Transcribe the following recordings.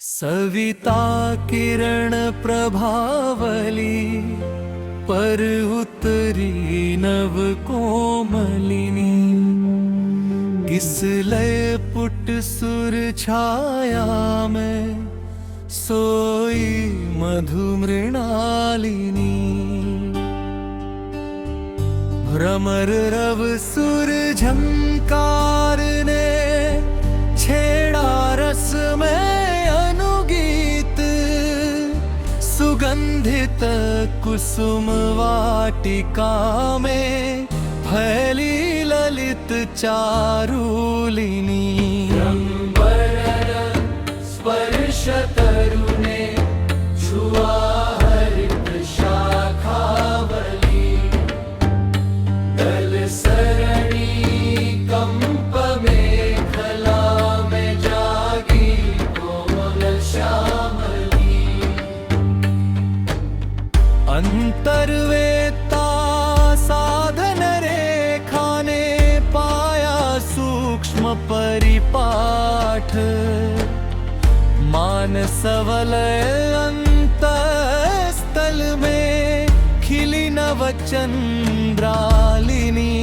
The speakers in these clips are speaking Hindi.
सविता किरण प्रभावली पर उतरी नव कोमलिनी। किस लय पुट सुर छाया में सोई मधु मृणालिनी। भ्रमर रव सुर झंकार ने छेड़ा रस में अनुगीत। सुगंधित कुसुम वाटिका में फैली ललित चारुलिनी। स्पर्श तरुणे छुआ हरित शाखावली। दल सरणी कंप मेखला में जागी कोमल श्यामली। अंतर्वेता साधन रेखा ने पाया सूक्ष्म परिपाठ। मानसवलय अंतःस्थल में खिली नव चंद्रालिनी।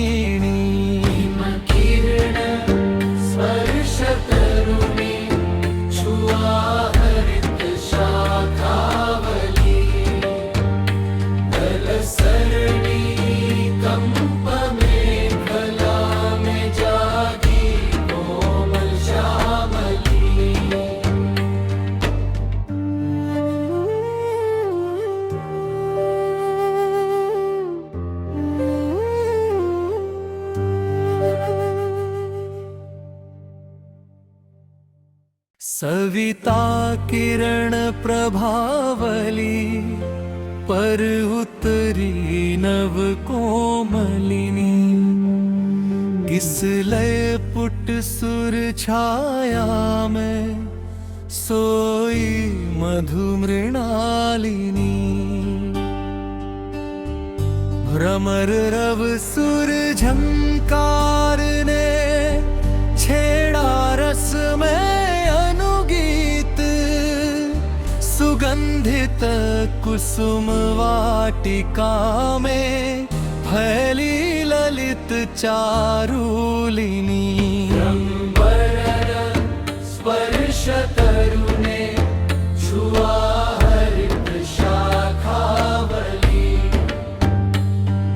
किरण स्पर्श तरुणी छुआ हरित शाखावली। दल सरणी कंप मेखला में जागी कोमल श्यामली। सविता किरण प्रभावली पर उतरी नव कोमलिनी। किस लय पुट सुर छाया में सोई मधु मृणालिनी। भ्रमर रव सुर झंकार ने छेड़ा रस में अनुगीत। सुगंधित कुसुम वाटिका में फैली ललित चारुलिनी। स्पर्श तरुणे छुआ हरित शाखावली।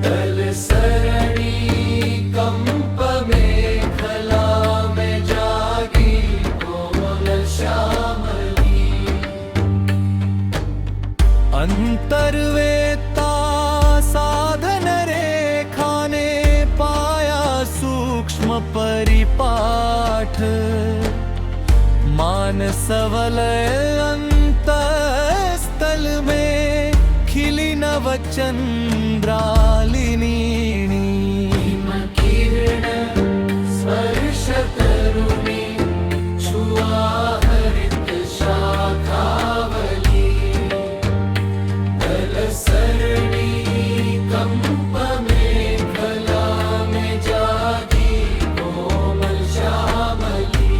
दल सरणी कंप मेखला में जागी कोमल श्यामली। अंतर्वेता साधन रेखा ने पाया सूक्ष्म परिपाठ। मानसवलय अंतःस्थल में खिली नव चंद्रालिनी। किरण स्पर्श तरुणी छुआ हरित शाखावली। दल सरणी कंप मेखला में जागी कोमल श्यामली।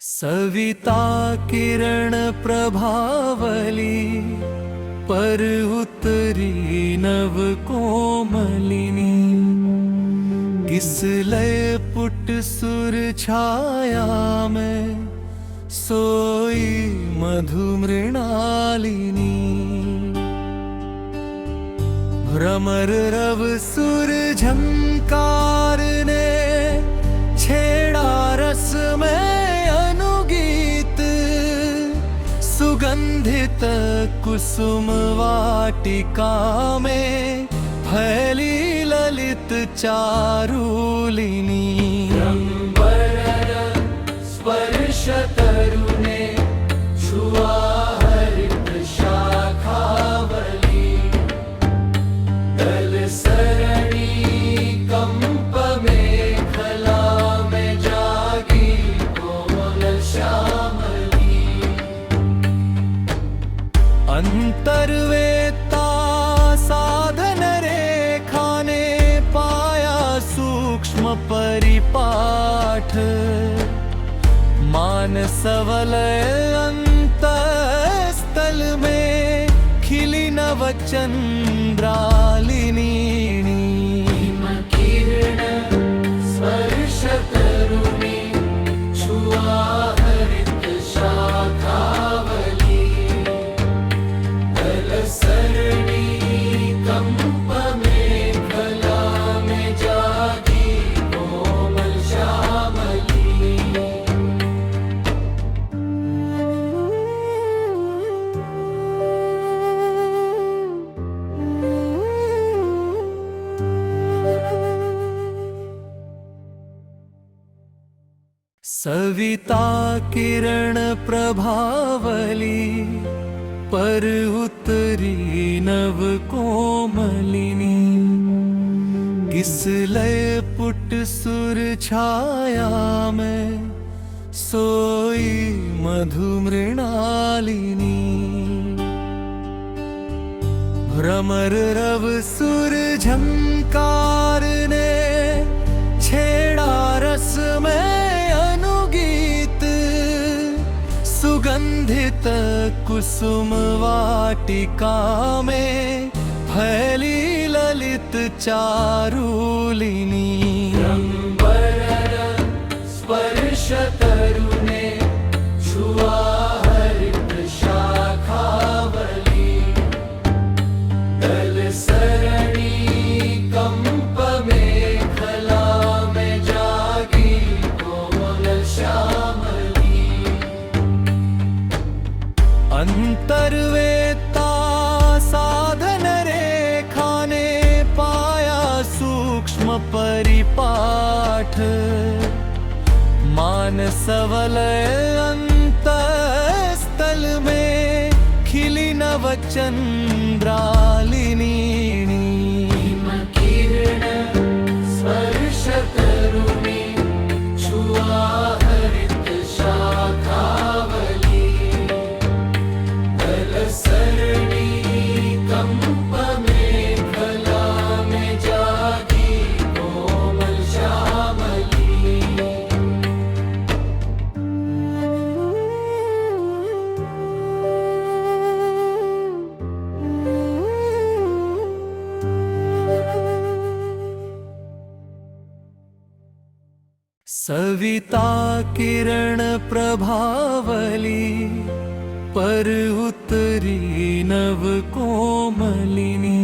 सविता किरण प्रभावली पर उतरी नव कोमलिनी। किस लय पुट सुर छाया में सोई मधु मृणालिनी। भ्रमर रव सुर झंकार ने छेड़ा रस में अनुगीत। सुगंधित कुसुम वाटिका में फैली ललित चारुलिनी। स्पर्श तरुणे छुआ हरित शाखावली। दल सरणी कंप मेखला में जागी कोमल श्यामली। अंतर्वेत्ता साधन रेखाने पाया सूक्ष्म परिपाठ, मानसवलय अंतःस्थल में खिली नवचंद्रालिनी। किरण स्पर्श तरुणी छुआ हरित शाखावली, दल सरणी कंप मेखला में जागी कोमल श्यामली। सविता किरण प्रभावली, पर उतरी नव कोमलिनी। किस लय पुट सुर छाया में सोई मधु मृणालिनी। भ्रमर रव सुर झंकार ने छेड़ा रस में अनुगीत, सुगंधित कुसुम वाटिका में फैली ललित चारुलिनी। स्पर्श तरुणे छुआ हरित शाखावली, दल सरणी कंप मेखला में जागी कोमल श्यामली। अंतर्वेत्ता साधन रेखाने पाया सूक्ष्म परिपाठ, मानसवलय अंतःस्थल में खिली नवचंद्रालिनी। किरण स्पर्श तरुणी छुआ हरित शाखावली, दल सरणी कंप मेखला में जागी कोमल श्यामली। सविता किरण प्रभावली, पर उतरी नव कोमलिनी।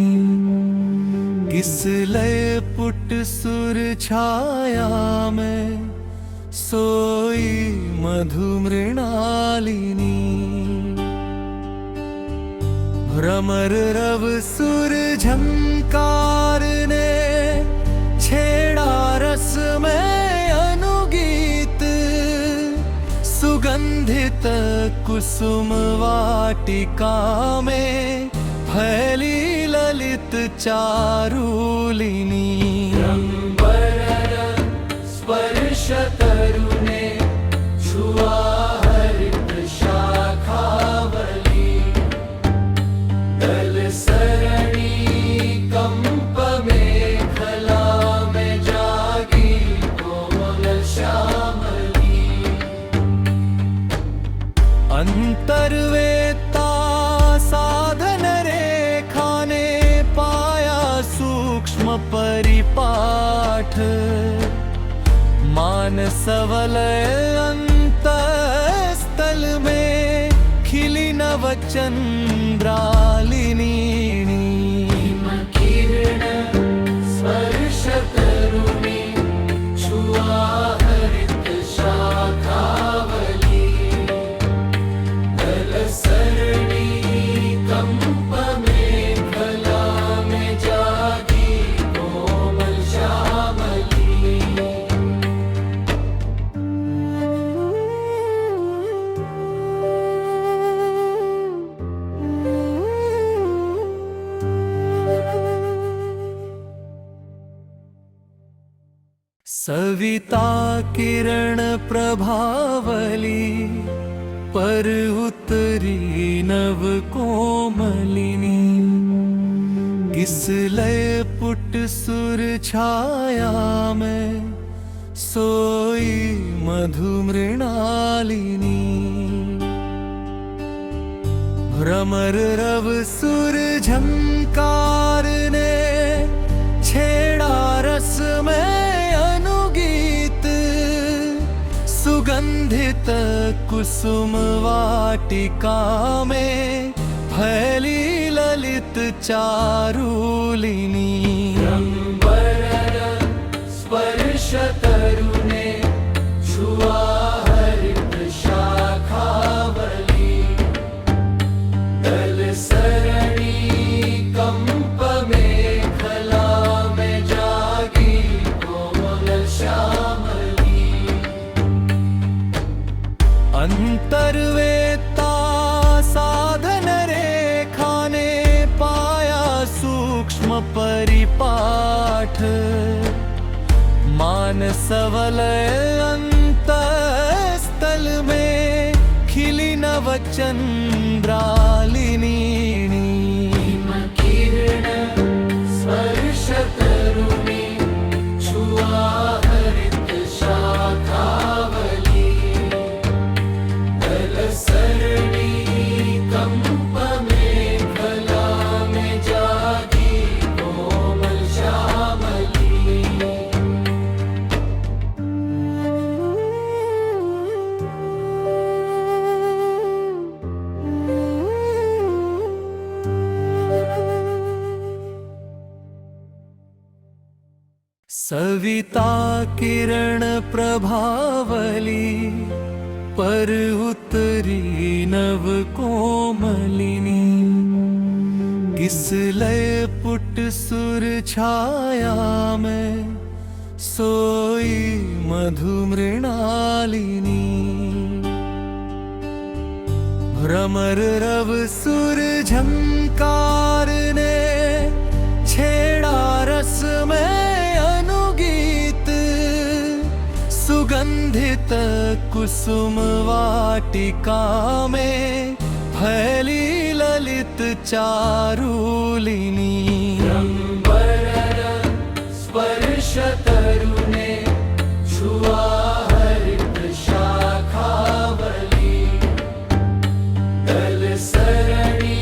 किस लय पुट सुर छाया में सोई मधु मृणालिनी। भ्रमर रव सुर झंकार ने छेड़ा रस में अनुगीत, सुगंधित कुसुम वाटिका में फैली ललित चारुलिनी। स्पर्श तरुणे छुआ हरित शाखावली, दल सरणी कंप मेखला में जागी कोमल श्यामली। अंतर्वेत्ता साधन रेखाने पाया सूक्ष्म परिपाठ, मानसवलय अंतःस्थल में खिली नवचंद्रालिनी। किरण स्पर्श तरुणी छुआ हरित शाखावली, दल सरणी कंप मेखला में जागी कोमल श्यामली। सविता किरण प्रभावली, पर उत उतरी नव कोमलिनी, किस लय पुट सुर छाया में सोई मधु मृणालिनी। भ्रमर रव सुर झंकार ने छेड़ा रस में अनुगीत, सुगंधित कुसुम वाटिका में फैली ललित चारुलिनी। स्पर्श तरुणे छुआ हरित शाखावली, दल सरणी कंप मेखला में जागी कोमल श्यामली। अंतर्वेता साधन रेखा ने पाया सूक्ष्म परिपाठ, मानसवलय अंतःस्थल में खिली नव चंद्रालिनी। किरण स्पर्श तरुणी छुआ हरित शाखावली, दल सरणी कंप मेखला में जागी कोमल श्यामली। सविता किरण प्रभावली, पर उतरी नव कोमलिनी, किस लय पुट सुर छाया में सोई मधु मृणालिनी। भ्रमर रव सुर झंकार ने छेड़ा रस में अनुगीत, सुगंधित कुसुम वाटिका में फैली ललित चारुलिनी। स्पर्श तरुणे छुआ हरित शाखावली, दल सरणी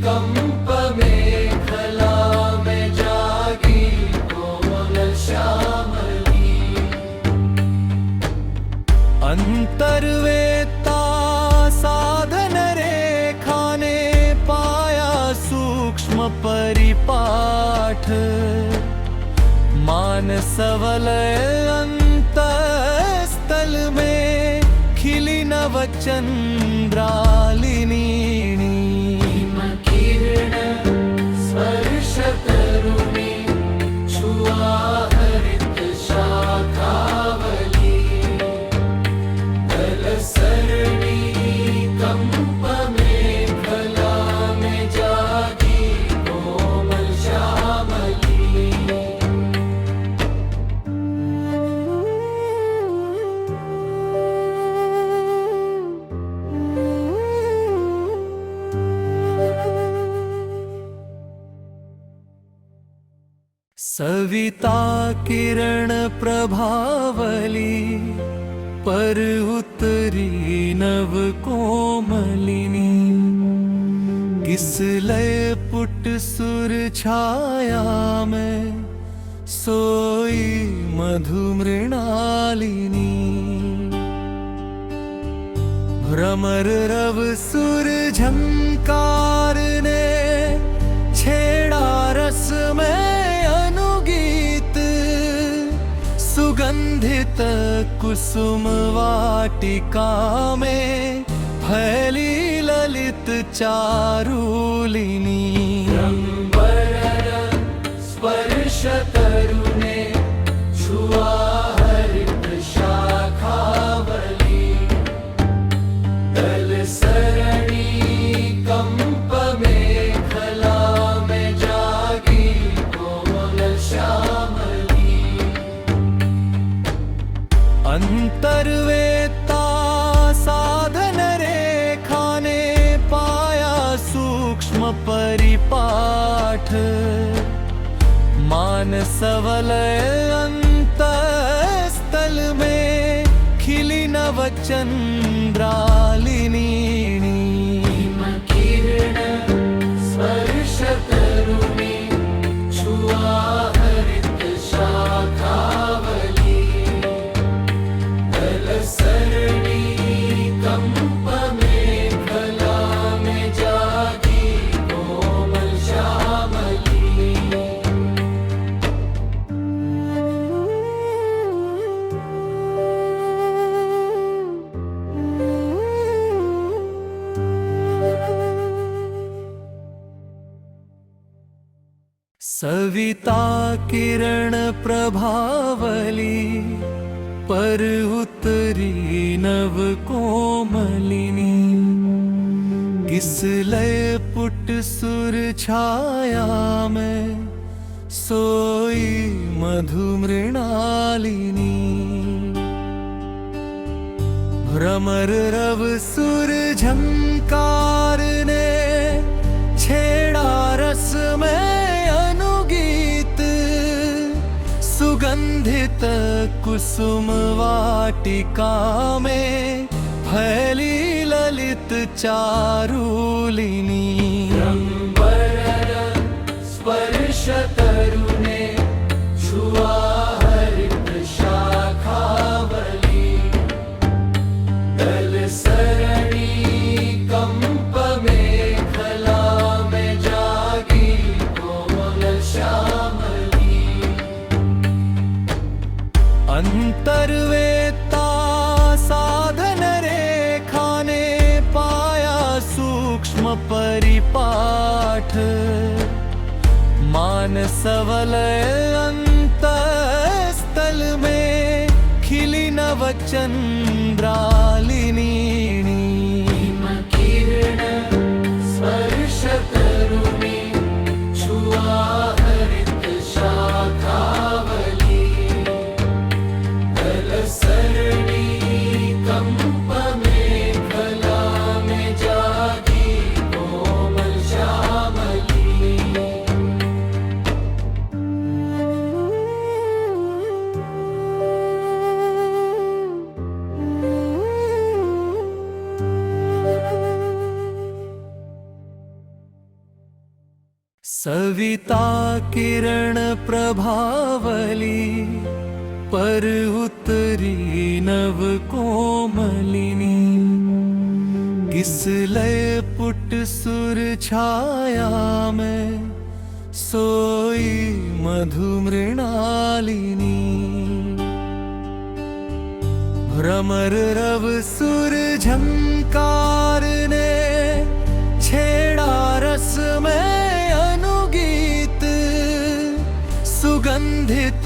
कंप मेखला में जागी कोमल श्यामली। अंतर्वेता साधन रेखा ने पाया सूक्ष्म परिपाठ, मानसवलय अंतःस्थल में खिली नव चंद्रालिनी। किरण स्पर्श तरुणी छुआ हरित शाखावली, दल सरणी कंप मेखला में जागी कोमल श्यामली। सविता किरण प्रभावली, पर उतरी नव कोमलिनी, किस लय पुट सुर छाया में सोई मधु मृणालिनी। भ्रमर रव सुर झंकार ने छेड़ा रस में अनुगीत, सुगंधित कुसुम वाटिका में फैली ललित चारुलिनी। स्पर्श तरुणे छुआ हरित शाखावली, दल सरणी कंप मेखला में जागी कोमल श्यामली। अंतर्वेता साधन रेखा ने सूक्ष्म परिपाठ मानसवलय अंतःस्थल में खिली नवचंद्रालिनी किरण स्पर्श तरुणी छुआ हरित शाखावली दल सरणी कंप मेखला में जागी कोमल श्यामली सविता किरण प्रभावली पर उतरी नव कोमलिनी किस लय पुट सुर छाया में सोई मधु मृणालिनी भ्रमर रव सुर झंकार ने छेड़ा रस में सुगंधित कुसुम वाटिका में फैली ललित चारुलिनी स्पर्श तरुणे छुआ हरित शाखावली दल सरणी कंप मेखला में जागी कोमल श्यामली अंतर्वेता साधन रेखा ने पाया सूक्ष्म परिपाठ मानसवलय अंतःस्थल में खिली नवचंद्रालिनी किरण स्पर्श तरुणी छुआ हरित शाखावली सरणी कंप मेखला में जागी कोमल श्यामली सविता किरण प्रभावली पर उतरी नव कोमलिनी किस लय पुट सुर छाया में सोई मधु मृणालिनी भ्रमर रव सुर झंकार ने छेड़ा रस में सुगंधित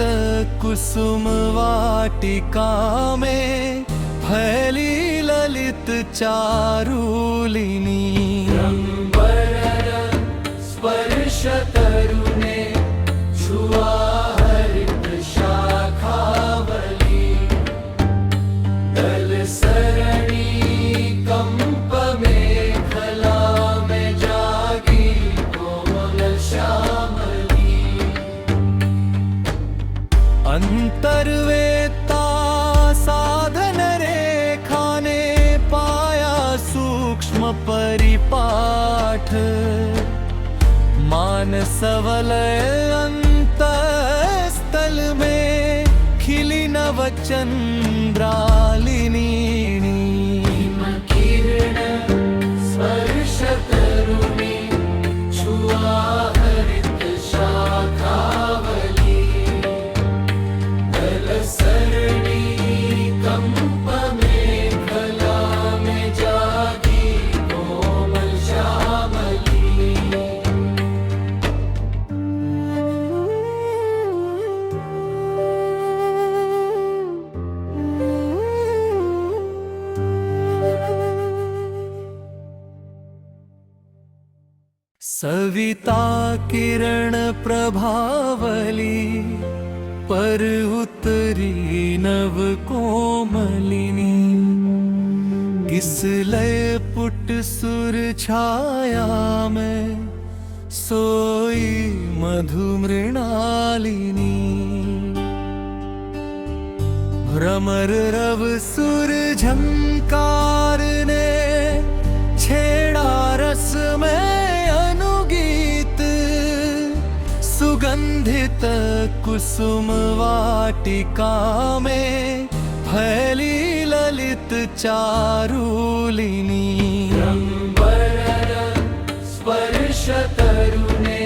कुसुम वाटिका में फैली ललित चारुलिनी स्पर्श तरुणे छुआ हरित शाखावली दल सरणी कंप मेखला में जागी कोमल श्यामली अंतर्वेता साधन रेखा ने पाया सूक्ष्म परिपाठ मानसवलय अंतःस्थल में खिली नवचंद्रालिनी किरण स्पर्श तरुणी छुआ हरित शाखावली सरणी कंप मेखला में जागी कोमल श्यामली सविता किरण प्रभावली पर उतरी नव कोमलिनी किस लय पुट सुर छाया में सोई मधु मृणालिनी। भ्रमर रव सुर झंकार ने छेड़ा रस में अनुगीत। सुगंधित कुसुम वाटिका में फैली ललित चारुलिनी। स्पर्श तरुणे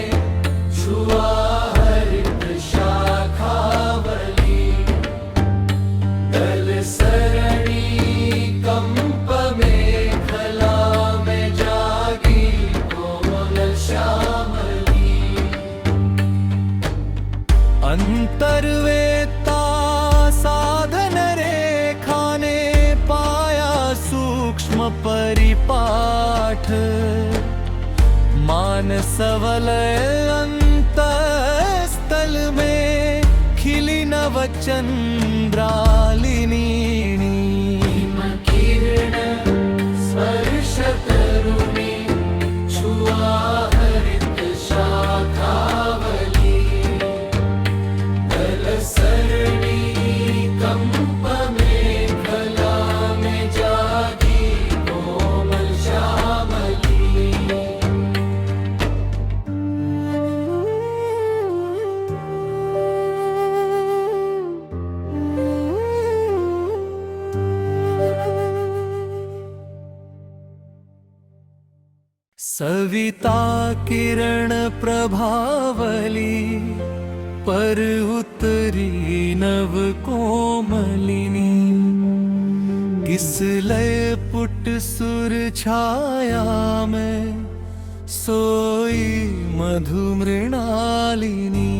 छुआ हरित शाखावली। दल सरणी कंप मेखला में जागी कोमल श्यामली। अंतर्वेता साधन रेखा ने पाया सूक्ष्म परिपाठ। मानसवलय अंतःस्थल में खिली नव चंद्रालिनी। किरण स्पर्श तरुणी छुआ हरित शाखावली। दल सरणी कंप मेखला में जागी कोमल श्यामली। सविता किरण प्रभावली पर उतरी नव कोमलिनी। किस लय पुट सुर छाया में सोई मधु मृणालिनी।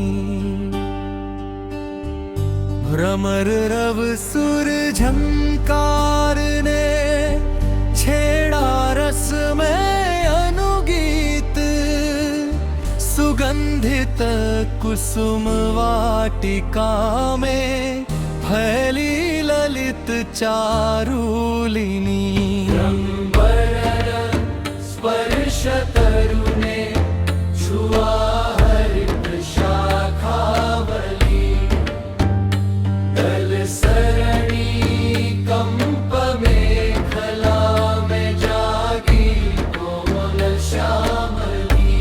भ्रमर रव सुर झंकार ने छेड़ा रस में अनुगीत। सुगंधित कुसुम वाटिका में फैली ललित चारुलिनी। स्पर्श तरुणे छुआ हरित शाखावली। दल सरणी कंप मेखला में जागी कोमल श्यामली।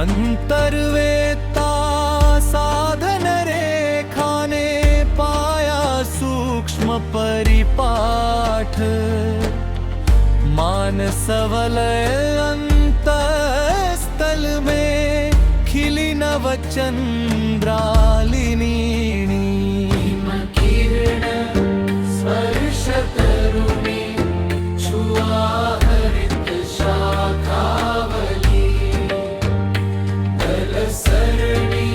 अंतर्वेता साधन रेखा ने पाया सूक्ष्म परिपाठ। मानसवलय अंतःस्थल में खिली नव चंद्रालिनी। किरण स्पर्श तरुणी छुआ हरित शाखावली। दल सरणी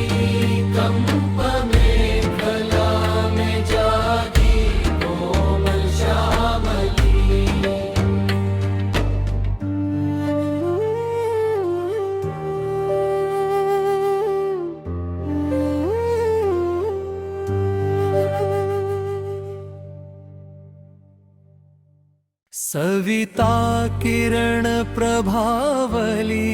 कंप मेखला में जागी कोमल श्यामली। सविता किरण प्रभावली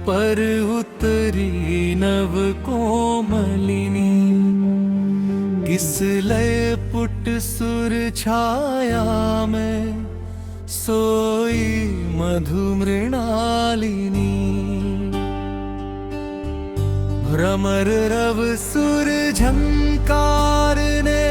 पर उतरी नव कोमलिनी। किस लय पुट सुर छाया में सोई मधु मृणालिनी। भ्रमर रव सुर झंकार ने